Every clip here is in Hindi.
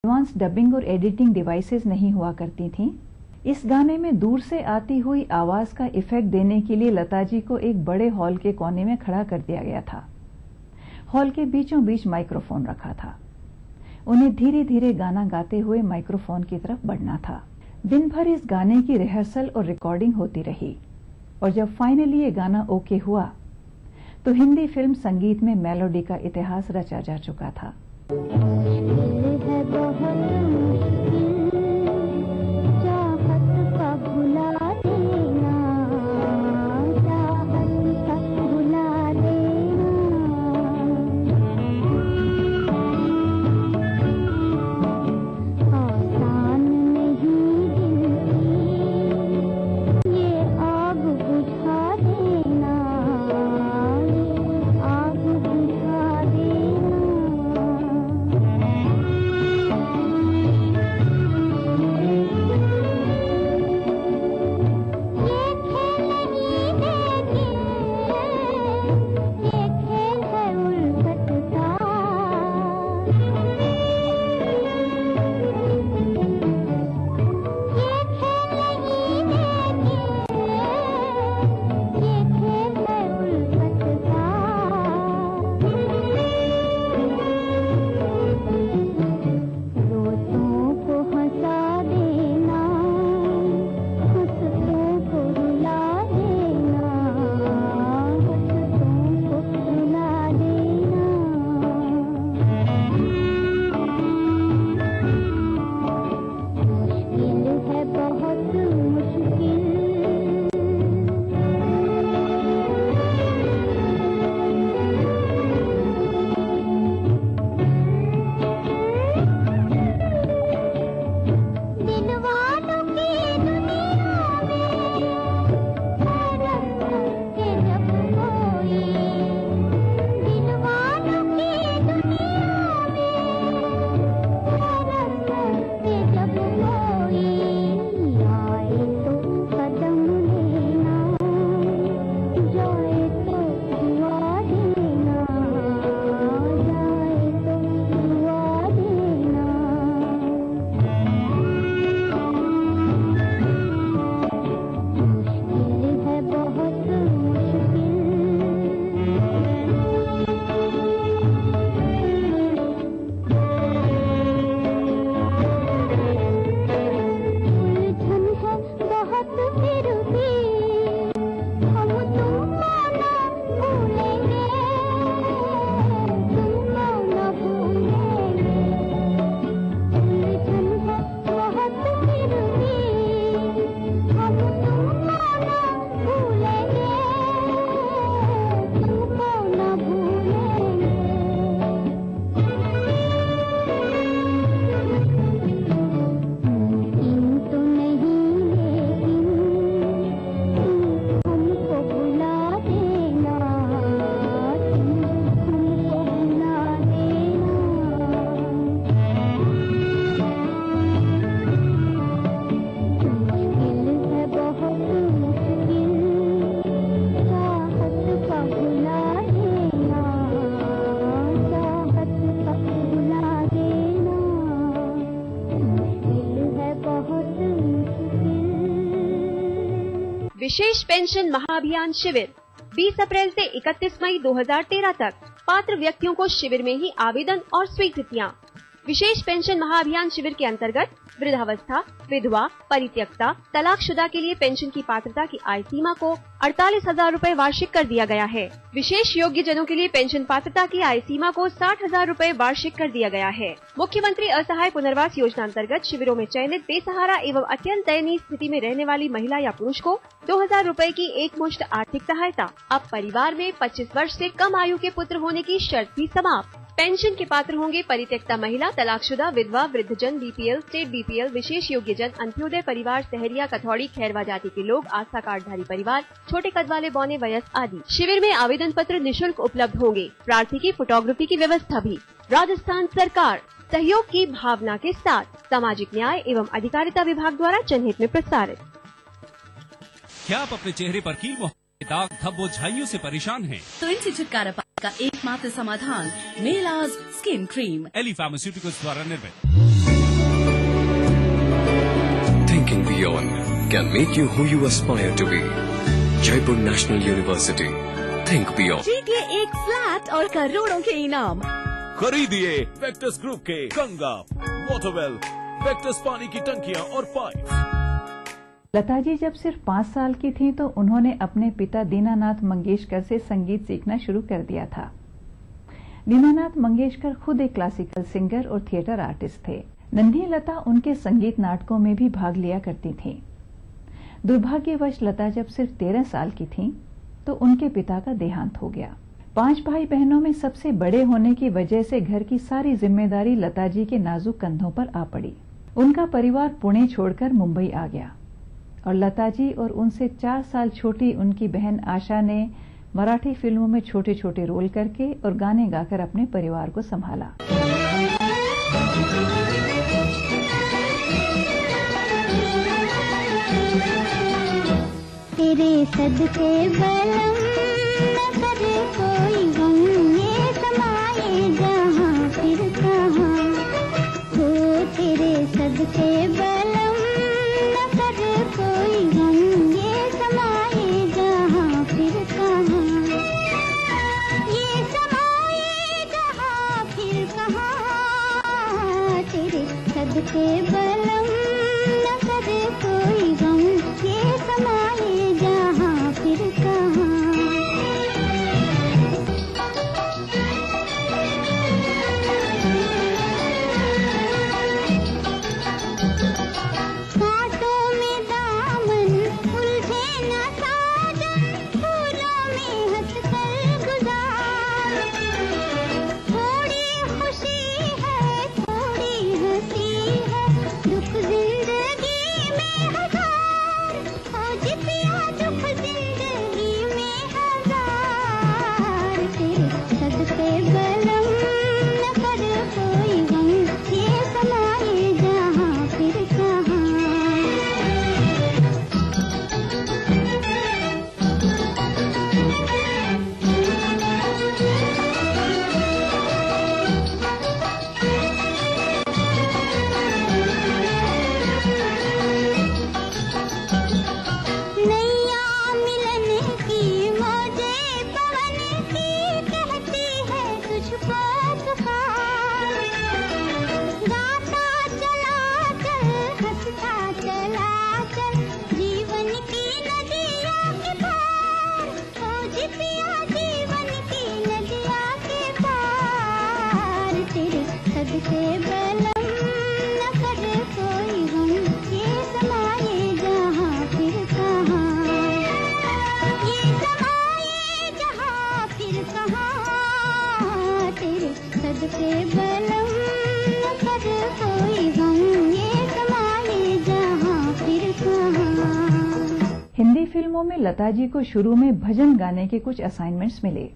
एडवांस डबिंग और एडिटिंग डिवाइसेस नहीं हुआ करती थीं। इस गाने में दूर से आती हुई आवाज का इफेक्ट देने के लिए लता जी को एक बड़े हॉल के कोने में खड़ा कर दिया गया था। हॉल के बीचों बीच माइक्रोफोन रखा था। उन्हें धीरे धीरे गाना गाते हुए माइक्रोफोन की तरफ बढ़ना था। दिन भर इस गाने की रिहर्सल और रिकॉर्डिंग होती रही और जब फाइनली ये गाना ओके हुआ तो हिंदी फिल्म संगीत में मेलोडी का इतिहास रचा जा चुका था। विशेष पेंशन महाअभियान शिविर 20 अप्रैल से 31 मई 2013 तक पात्र व्यक्तियों को शिविर में ही आवेदन और स्वीकृतियां। विशेष पेंशन महाअभियान शिविर के अंतर्गत वृद्धावस्था, विधवा, परित्यक्ता, तलाकशुदा के लिए पेंशन की पात्रता की आय सीमा को 48,000 रूपए वार्षिक कर दिया गया है। विशेष योग्य जनों के लिए पेंशन पात्रता की आय सीमा को 60,000 रूपए वार्षिक कर दिया गया है। मुख्यमंत्री असहाय पुनर्वास योजना अंतर्गत शिविरों में चयनित बेसहारा एवं अत्यंत दयनीय स्थिति में रहने वाली महिला या पुरुष को 2,000 रूपए की एकमुश्त आर्थिक सहायता। अब परिवार में 25 वर्ष से कम आयु के पुत्र होने की शर्त भी समाप्त। पेंशन के पात्र होंगे परित्यक्ता महिला, तलाकशुदा, विधवा, वृद्धजन, बीपीएल, स्टेट बीपीएल, विशेष योग्य जन, अंत्योदय परिवार, सहरिया, कथौड़ी, खैरवा जाति के लोग, आस्था कार्डधारी परिवार, छोटे कद वाले बौने वयस्क आदि। शिविर में आवेदन पत्र निःशुल्क उपलब्ध होंगे। प्रार्थी की फोटोग्राफी की व्यवस्था भी। राजस्थान सरकार सहयोग की भावना के साथ सामाजिक न्याय एवं अधिकारिता विभाग द्वारा जनहित में प्रसारित। क्या आप अपने चेहरे पर कील दाग, धब्बों, झाइयों से परेशान हैं? तो इनसे छुटकारा पाने का एकमात्र समाधान Melaz skin cream, Eli pharmaceuticals द्वारा निर्मित। Thinking beyond can make you who you aspire to be. Jaipur National University. Think beyond. जीतिए एक फ्लैट और करोड़ों के इनाम। खरीदिए वेक्टर्स ग्रुप के गंगा, वाटरवेल, वेक्टर्स पानी की टंकियां और पाइप। लता जी जब सिर्फ 5 साल की थी तो उन्होंने अपने पिता दीनानाथ मंगेशकर से संगीत सीखना शुरू कर दिया था। दीनानाथ मंगेशकर खुद एक क्लासिकल सिंगर और थिएटर आर्टिस्ट थे। नन्ही लता उनके संगीत नाटकों में भी भाग लिया करती थी। दुर्भाग्यवश लता जब सिर्फ 13 साल की थी तो उनके पिता का देहांत हो गया। 5 भाई बहनों में सबसे बड़े होने की वजह से घर की सारी जिम्मेदारी लता जी के नाजुक कंधों पर आ पड़ी। उनका परिवार पुणे छोड़कर मुंबई आ गया और लता जी और उनसे 4 साल छोटी उनकी बहन आशा ने मराठी फिल्मों में छोटे छोटे रोल करके और गाने गाकर अपने परिवार को संभाला। तेरे सदके बलम न करे कोई गम, ये समाए जहाँ फिर कहाँ हो। तेरे सदके बलम न करे कोई गम, ये समाए जहाँ फिर कहाँ, ये समाए जहाँ फिर कहाँ। तेरे सदके बलम न करे कोई गम, ये समाए जहाँ फिर कहाँ। कांटों में दामन उलझे न साजन, फूलों में हंसकर गुजार। थोड़ी खुशी है थोड़ी हंसी है, दुख जिंदगी में हजार। हो जितिया दुख जिंदगी में हजार। तेरे सदके बलम न कर कोई गम, ये समाए जहाँ फिर कहाँ। नैया मिलन की मौजे पवन की, कहती है तुझको पुकार। गाता चला चल हंसता चला चल, जीवन की नदिया के पार। हो जितिया जीवन की नदिया के पार। तेरे सदके बलम न कर कोई गम, ये समाए जहाँ फिर कहाँ, ये समाए जहाँ फिर कहाँ। तेरे सदके बलम न कर कोई गम, ये समाए जहाँ फिर कहाँ। हिंदी फिल्मों में लता जी को शुरू में भजन गाने के कुछ असाइनमेंट्स मिले।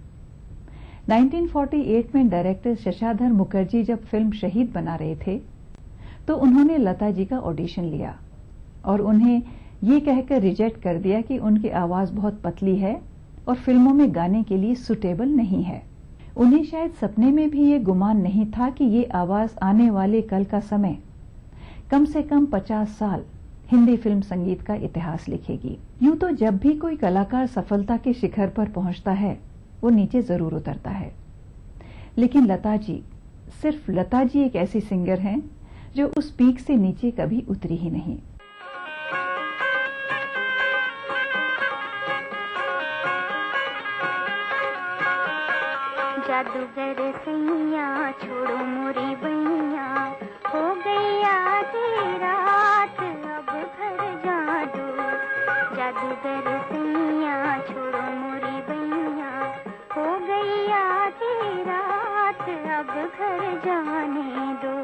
1948 में डायरेक्टर शशाधर मुखर्जी जब फिल्म शहीद बना रहे थे तो उन्होंने लता जी का ऑडिशन लिया और उन्हें ये कहकर रिजेक्ट कर दिया कि उनकी आवाज बहुत पतली है और फिल्मों में गाने के लिए सुटेबल नहीं है। उन्हें शायद सपने में भी ये गुमान नहीं था कि ये आवाज आने वाले कल का समय कम से कम 50 साल हिंदी फिल्म संगीत का इतिहास लिखेगी। यूं तो जब भी कोई कलाकार सफलता के शिखर पर पहुंचता है वो नीचे जरूर उतरता है, लेकिन लता जी, सिर्फ लता जी एक ऐसी सिंगर हैं जो उस पीक से नीचे कभी उतरी ही नहीं। जादूगर सैया छोड़ो मोरी बैया, हो गई आधी रात अब घर जा दो। जादूगर सैया छोड़ो मोरी बैया, हो गई आधी रात अब घर जाने दो।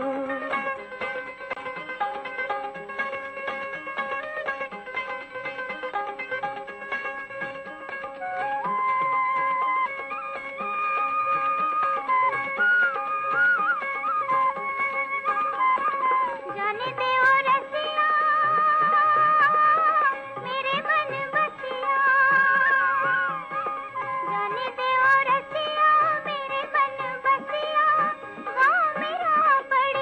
जाने दे ओ रसिया मेरे मन बसिया, जाने दे ओ रसिया मेरे मन बसिया। हाँ मेरा पड़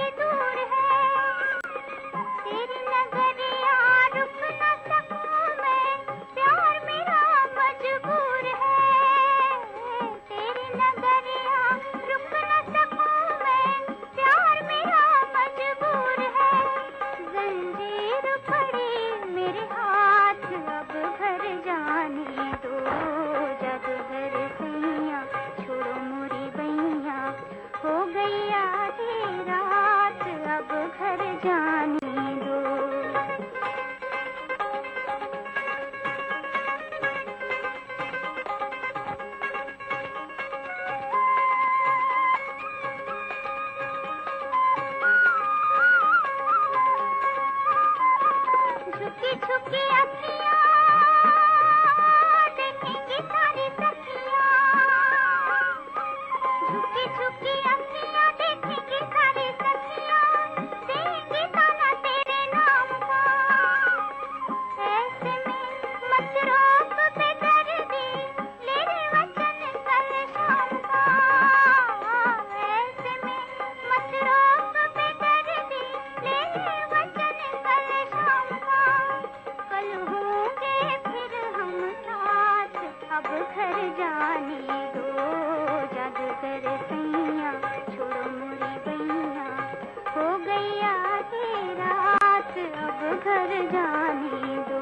आधी रात अब घर जाने दो।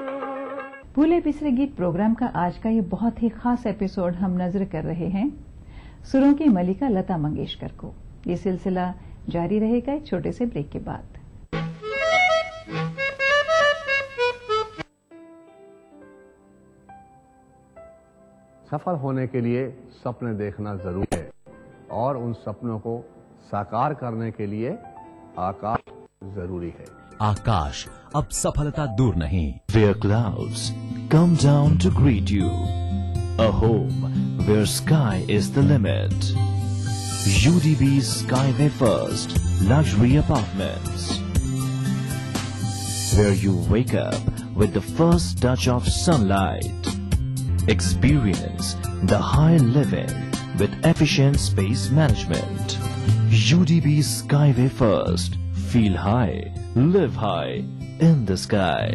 भूले बिसरे गीत प्रोग्राम का आज का ये बहुत ही खास एपिसोड हम नजर कर रहे हैं सुरों की मलिका लता मंगेशकर को। ये सिलसिला जारी रहेगा एक छोटे से ब्रेक के बाद। सफल होने के लिए सपने देखना जरूरी है और उन सपनों को साकार करने के लिए आकाश जरूरी है। आकाश अब सफलता दूर नहीं। Where clouds come down to greet you, a home where sky is the limit. UDB Skyway First Luxury Apartments, where you wake up with the first touch of sunlight. Experience the high living with efficient space management. UDB Skyway First. Feel high, live high in the sky.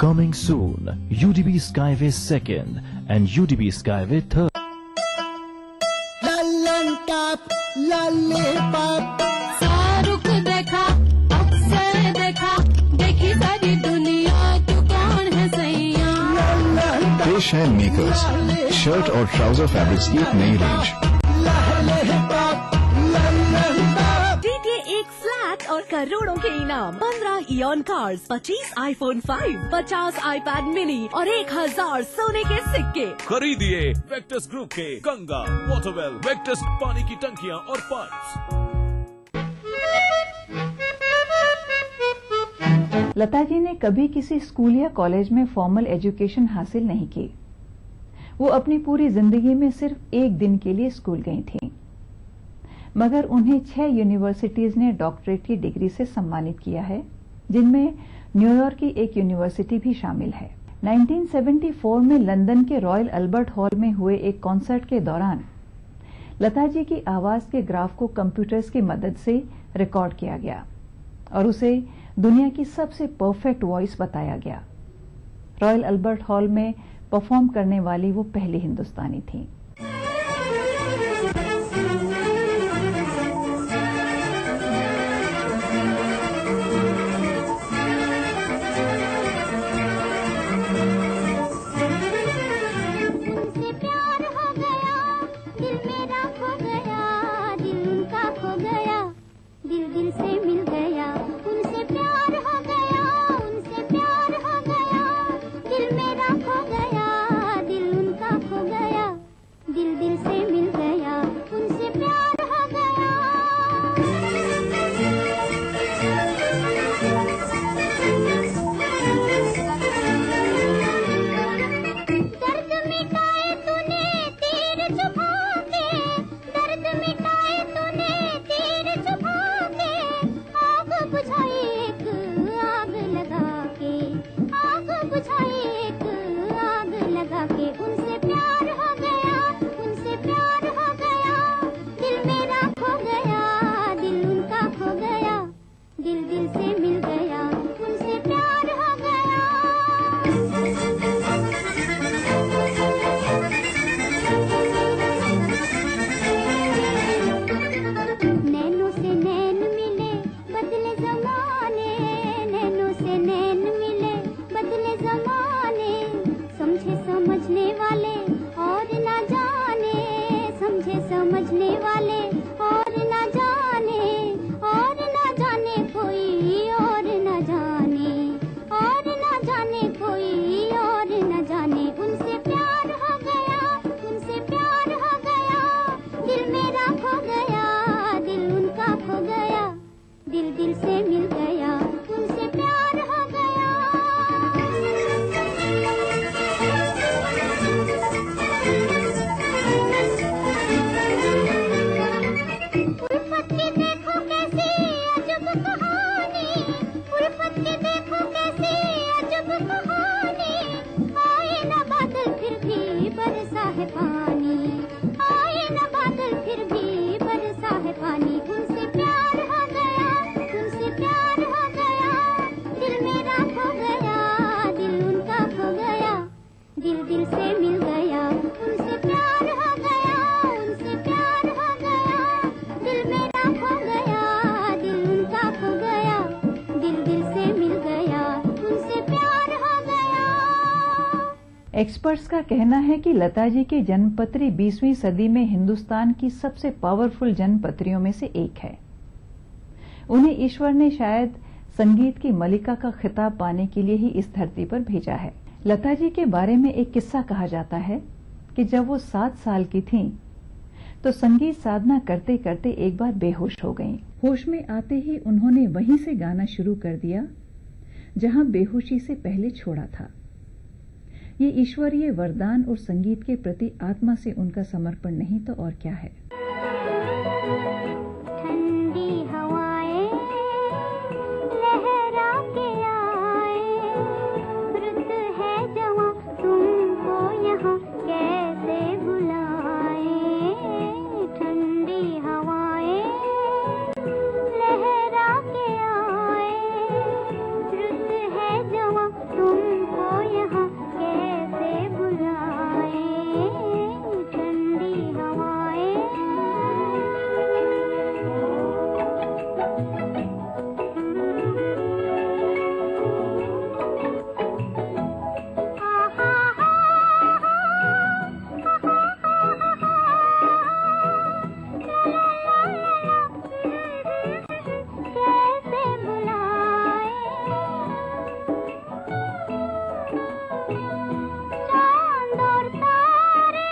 Coming soon, UDB Skyway 2nd and UDB Skyway 3rd. Lollipop, lollipop. Shahrukh देखा, अक्सर देखा, देखी सारी दुनिया, तू कौन है सैया? पेश है मेकर्स शर्ट और ट्राउजर फैब्रिक्स की एक नई रेंज। एक फ्लैट और करोड़ों के इनाम, 15 ion cars, 25 iPhone 5, 50 iPad mini और 1000 सोने के सिक्के। खरीदिए वेक्टर्स ग्रुप के गंगा, वाटरवेल, वेक्टर्स पानी की टंकियां और पाइप्स। लता जी ने कभी किसी स्कूल या कॉलेज में फॉर्मल एजुकेशन हासिल नहीं की। वो अपनी पूरी जिंदगी में सिर्फ एक दिन के लिए स्कूल गई थी, मगर उन्हें 6 यूनिवर्सिटीज ने डॉक्टरेट की डिग्री से सम्मानित किया है, जिनमें न्यूयॉर्क की एक यूनिवर्सिटी भी शामिल है। 1974 में लंदन के रॉयल अल्बर्ट हॉल में हुए एक कॉन्सर्ट के दौरान लता जी की आवाज के ग्राफ को कंप्यूटर्स की मदद से रिकॉर्ड किया गया और उसे दुनिया की सबसे परफेक्ट वॉइस बताया गया। रॉयल अल्बर्ट हॉल में परफॉर्म करने वाली वो पहली हिंदुस्तानी थी। समझने वाले और न जाने कोई और एक्सपर्ट्स का कहना है कि लता जी की जन्मपत्री 20वीं सदी में हिंदुस्तान की सबसे पावरफुल जन्मपत्रियों में से एक है। उन्हें ईश्वर ने शायद संगीत की मलिका का खिताब पाने के लिए ही इस धरती पर भेजा है। लता जी के बारे में एक किस्सा कहा जाता है कि जब वो 7 साल की थीं, तो संगीत साधना करते करते एक बार बेहोश हो गईं। होश में आते ही उन्होंने वहीं से गाना शुरू कर दिया जहां बेहोशी से पहले छोड़ा था। ये ईश्वरीय वरदान और संगीत के प्रति आत्मा से उनका समर्पण नहीं तो और क्या है। ठंडी हवाएं लहरा के आए, रुत है जवां तुमको यहाँ कैसे बुलाए। ठंडी हवाएं लहरा के आए, रुत है जवां तुमको यहाँ कैसे बुलाए। ठंडी हवाएं कैसे बुलाए। चांद और तारे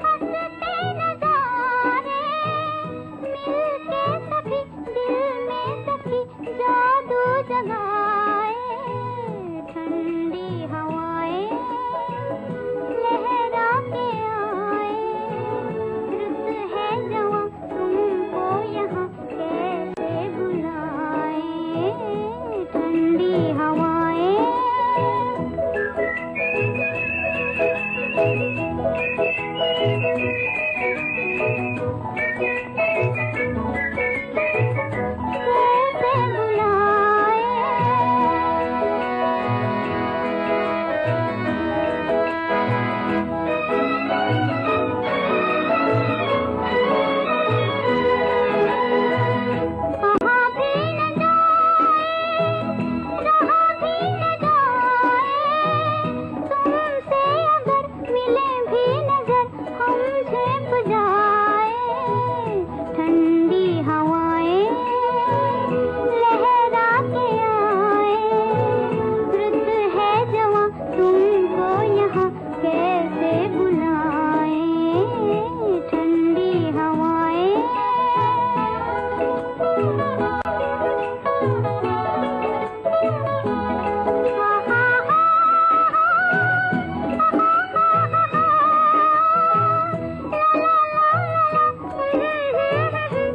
हंसते नजारे, मिलके सभी दिल में सखी जादू जगाए। ठंडी हवाएं लहरा के आए, रुत है जवां तुमको यहाँ कैसे बुलाए। ठंडी हवाएं कैसे बुलाए। कहाँ भी न जाए, जहाँ भी न जाए, तुमसे अगर मिले भी नजर हम छिप जाए। ठंडी हवाएं लहरा के आए, रुत है जवां तुमको यहाँ कैसे बुलाए। ठंडी हवाएं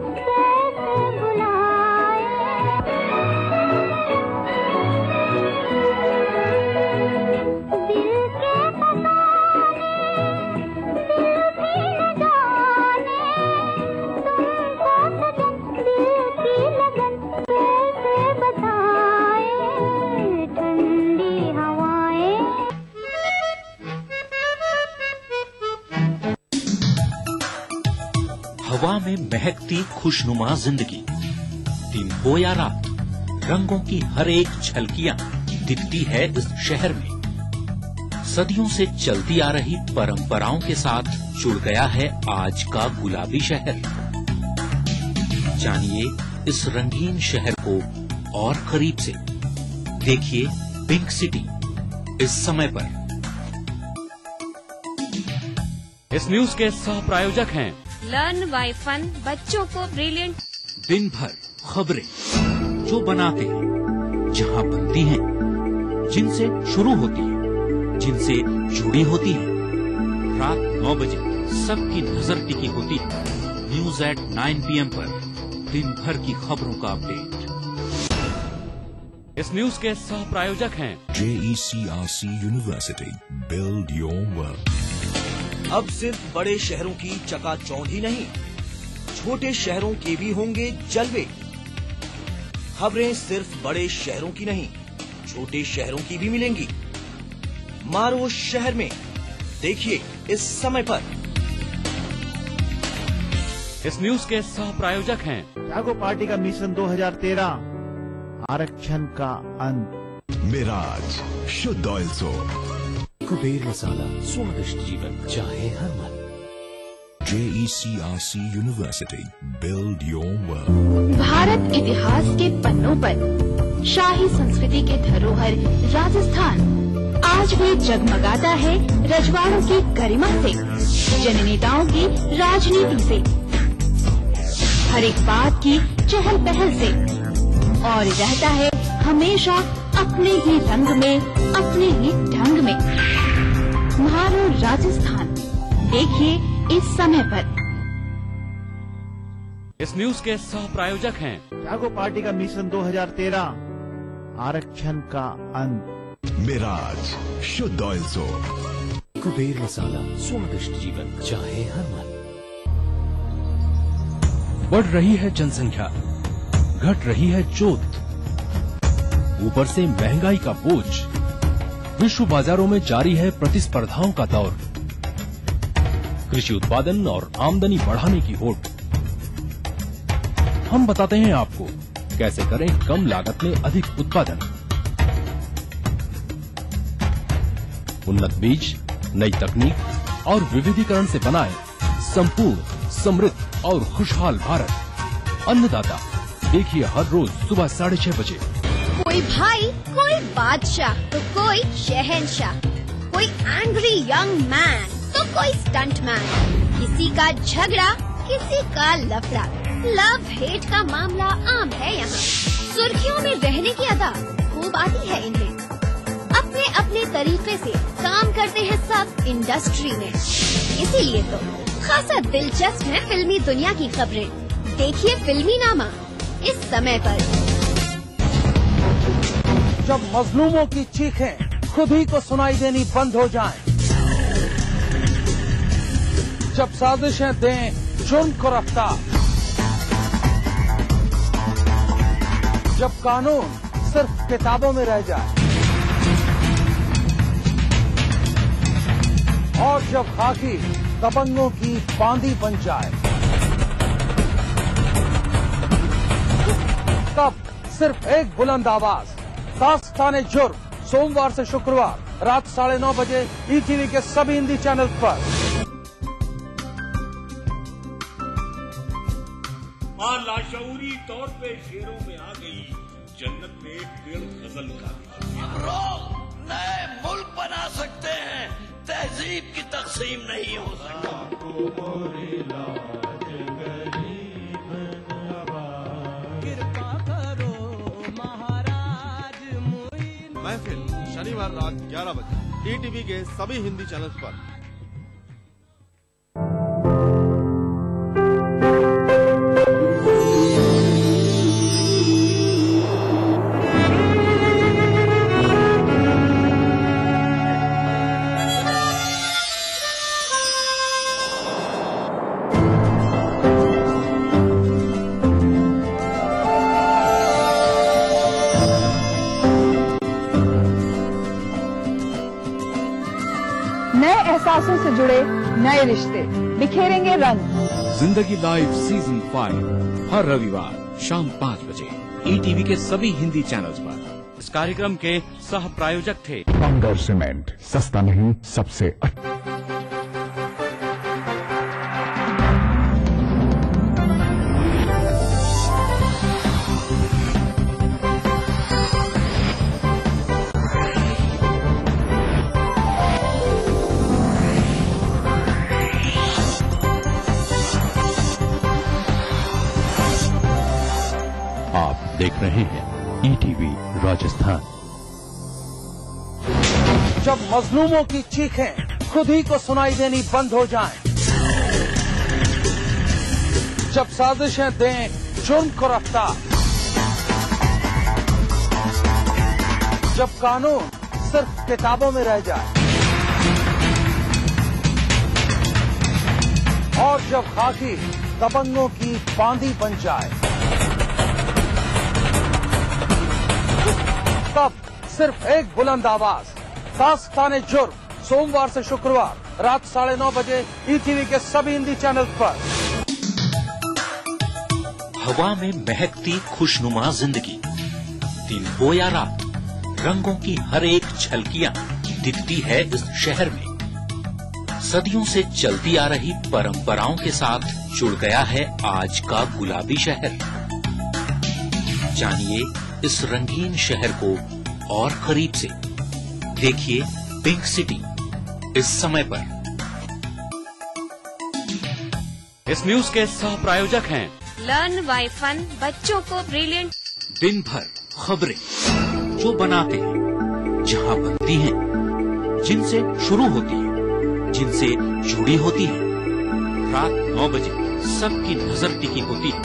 कैसे बुलाए। दिल के फसाने दिल भी न जाने, तुमको सजन दिल की लगन कैसे बताए। ठंडी हवाएं हवा में महकती खुशनुमा जिंदगी, दिन हो या रात, रंगों की हर एक झलकियां दिखती है इस शहर में। सदियों से चलती आ रही परंपराओं के साथ जुड़ गया है आज का गुलाबी शहर। जानिए इस रंगीन शहर को और करीब से। देखिए पिंक सिटी इस समय पर। इस न्यूज के सह प्रायोजक हैं लर्न बाय फन, बच्चों को ब्रिलियंट। दिन भर खबरें जो बनाते हैं, जहां बनती हैं, जिनसे शुरू होती है, जिनसे जुड़ी होती है। रात 9 बजे सबकी नजर टिकी होती है न्यूज एट 9 PM पर। दिन भर की खबरों का अपडेट। इस न्यूज के सह प्रायोजक हैं JECRC University. Build your world. अब सिर्फ बड़े शहरों की चकाचौंध ही नहीं, छोटे शहरों के भी होंगे जलवे। खबरें सिर्फ बड़े शहरों की नहीं, छोटे शहरों की भी मिलेंगी। मारो शहर में, देखिए इस समय पर। इस न्यूज के सह प्रायोजक हैं जागो पार्टी का मिशन 2013, आरक्षण का अंत। मिराज शुद्ध ऑयल सोप। कुबेर मसाला, स्वादिष्ट जीवन चाहे हर मन। JECRC University, build your world। Bharat इतिहास के पन्नों पर शाही संस्कृति के धरोहर राजस्थान आज भी जगमगाता है रजवाड़ों की गरिमा से, जननेताओं की राजनीति से, हर एक बात की चहल पहल से, और रहता है हमेशा अपने ही रंग में, अपने ही ढंग में। म्हारो राजस्थान देखिए इस समय पर। इस न्यूज के सह प्रायोजक हैं जागो पार्टी का मिशन 2013, आरक्षण का अंत। मिराज, शुद्ध ऑयल सोप। कुबेर मसाला, स्वादिष्ट जीवन चाहे हर मन। बढ़ रही है जनसंख्या, घट रही है जोत, ऊपर से महंगाई का बोझ, विश्व बाजारों में जारी है प्रतिस्पर्धाओं का दौर, कृषि उत्पादन और आमदनी बढ़ाने की होड़। हम बताते हैं आपको कैसे करें कम लागत में अधिक उत्पादन। उन्नत बीज, नई तकनीक और विविधीकरण से बनाएं संपूर्ण, समृद्ध और खुशहाल भारत। अन्नदाता देखिए हर रोज सुबह 6:30 बजे। कोई भाई, कोई बादशाह तो कोई शहंशाह, कोई एंग्री यंग मैन तो कोई स्टंट मैन, किसी का झगड़ा किसी का लफड़ा, लव हेट का मामला आम है यहाँ। सुर्खियों में रहने की अदा खूब आती है इन्हें, अपने अपने तरीके से काम करते हैं सब इंडस्ट्री में। इसीलिए तो खासा दिलचस्प है फिल्मी दुनिया की खबरें। देखिए फिल्मी नामा इस समय पर। जब मजलूमों की चीखें खुद ही को सुनाई देनी बंद हो जाएं, जब साजिशें दें जुर्म को रफ्तार, जब कानून सिर्फ किताबों में रह जाए, और जब खाकी दबंगों की बांदी बन जाए, तब सिर्फ एक बुलंद आवाज, दास्ताने जुर्म, सोमवार से शुक्रवार रात 9:30 बजे ETV के सभी हिंदी चैनल पर। मां लाशऊरी तौर पे शेरों में आ गई, जन्नत में पेड़ गजल का नए मुल्क बना सकते हैं, तहजीब की तकसीम नहीं हो महफिल शनिवार रात 11 बजे ETV के सभी हिंदी चैनल्स पर। एहसासों से जुड़े नए रिश्ते बिखेरेंगे रंग। जिंदगी लाइव सीजन 5 हर रविवार शाम 5 बजे ETV के सभी हिंदी चैनल्स पर। इस कार्यक्रम के सह प्रायोजक थे पंगर सीमेंट, सस्ता नहीं सबसे अच्छा। देख रहे हैं ETV राजस्थान। जब मजलूमों की चीखें खुद ही को सुनाई देनी बंद हो जाएं, जब साजिशें दें जुर्म को रफ्तार, जब कानून सिर्फ किताबों में रह जाए, और जब खाकी दबंगों की बांदी बन जाए, तब सिर्फ एक बुलंद आवाज, दास्ताने जुर्म, सोमवार से शुक्रवार रात 9:30 बजे ETV के सभी हिंदी चैनल पर। हवा में महकती खुशनुमा जिंदगी, दिन हो या रात, रंगों की हर एक झलकियां दिखती है इस शहर में। सदियों से चलती आ रही परंपराओं के साथ जुड़ गया है आज का गुलाबी शहर। जानिए इस रंगीन शहर को और करीब से। देखिए पिंक सिटी इस समय पर। इस न्यूज के सह प्रायोजक हैं लर्न बाय फन, बच्चों को ब्रिलियंट। दिन भर खबरें जो बनाते हैं, जहां बनती हैं, जिनसे शुरू होती है, जिनसे जुड़ी होती है। रात 9 बजे सबकी नजर टिकी होती है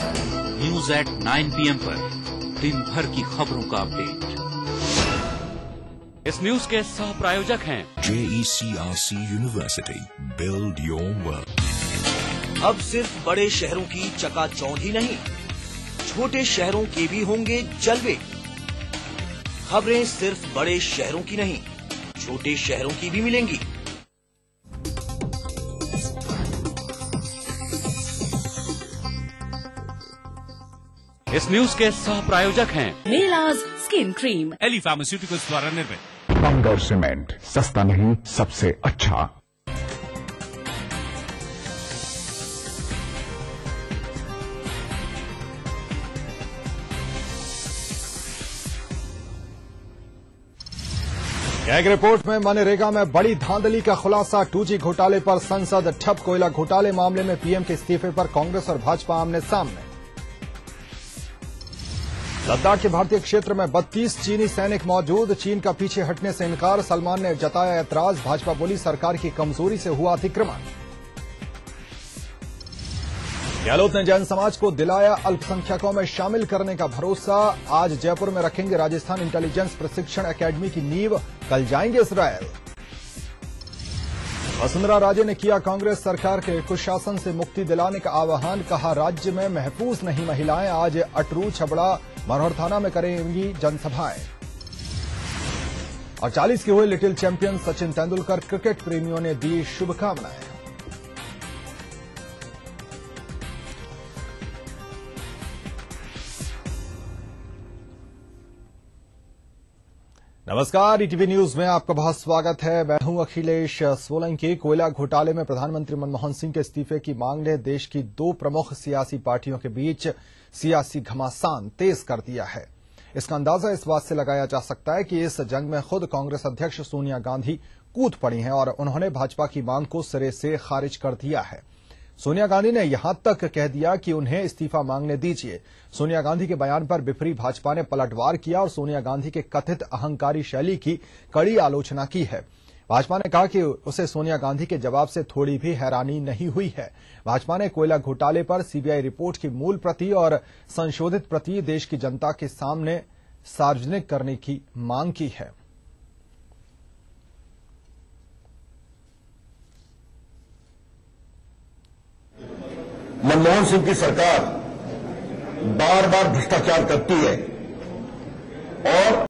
न्यूज एट 9 PM पर। दिन भर की खबरों का अपडेट। इस न्यूज के सह प्रायोजक हैं JECRC University. Build your world. अब सिर्फ बड़े शहरों की चकाचौंध ही नहीं, छोटे शहरों के भी होंगे जलवे। खबरें सिर्फ बड़े शहरों की नहीं, छोटे शहरों की भी मिलेंगी। इस न्यूज के सह प्रायोजक हैं Melaz skin cream, Eli pharmaceuticals द्वारा निर्मित। बंगर सीमेंट, सस्ता नहीं सबसे अच्छा। एक रिपोर्ट में मनरेगा में बड़ी धांधली का खुलासा। 2G घोटाले पर संसद ठप। कोयला घोटाले मामले में पीएम के इस्तीफे पर कांग्रेस और भाजपा आमने सामने। लद्दाख के भारतीय क्षेत्र में 32 चीनी सैनिक मौजूद। चीन का पीछे हटने से इनकार। सलमान ने जताया ऐतराज। भाजपा बोली सरकार की कमजोरी से हुआ अतिक्रमण। गहलोत ने जैन समाज को दिलाया अल्पसंख्यकों में शामिल करने का भरोसा। आज जयपुर में रखेंगे राजस्थान इंटेलिजेंस प्रशिक्षण एकेडमी की नींव। कल जाएंगे इस्राएल। वसुंधरा राजे ने किया कांग्रेस सरकार के कुशासन से मुक्ति दिलाने का आह्वान। कहा राज्य में महफूज नहीं महिलाएं। आज अटरू, छबड़ा, मनोहर थाना में करेंगी जनसभाएं। और 40 के हुए little champion Sachin Tendulkar. Cricket प्रेमियों ने दी शुभकामनाएं। नमस्कार, ईटीवी न्यूज में आपका बहुत स्वागत है। मैं हूं अखिलेश सोलंकी। कोयला घोटाले में प्रधानमंत्री मनमोहन सिंह के इस्तीफे की मांग ने देश की दो प्रमुख सियासी पार्टियों के बीच सियासी घमासान तेज कर दिया है। इसका अंदाजा इस बात से लगाया जा सकता है कि इस जंग में खुद कांग्रेस अध्यक्ष सोनिया गांधी कूद पड़ी हैं और उन्होंने भाजपा की मांग को सिरे से खारिज कर दिया है। सोनिया गांधी ने यहां तक कह दिया कि उन्हें इस्तीफा मांगने दीजिए। सोनिया गांधी के बयान पर विपरी भाजपा ने पलटवार किया और सोनिया गांधी के कथित अहंकारी शैली की कड़ी आलोचना की है। भाजपा ने कहा कि उसे सोनिया गांधी के जवाब से थोड़ी भी हैरानी नहीं हुई है। भाजपा ने कोयला घोटाले पर सीबीआई रिपोर्ट की मूल प्रति और संशोधित प्रति देश की जनता के सामने सार्वजनिक करने की मांग की है। मनमोहन सिंह की सरकार बार बार भ्रष्टाचार करती है।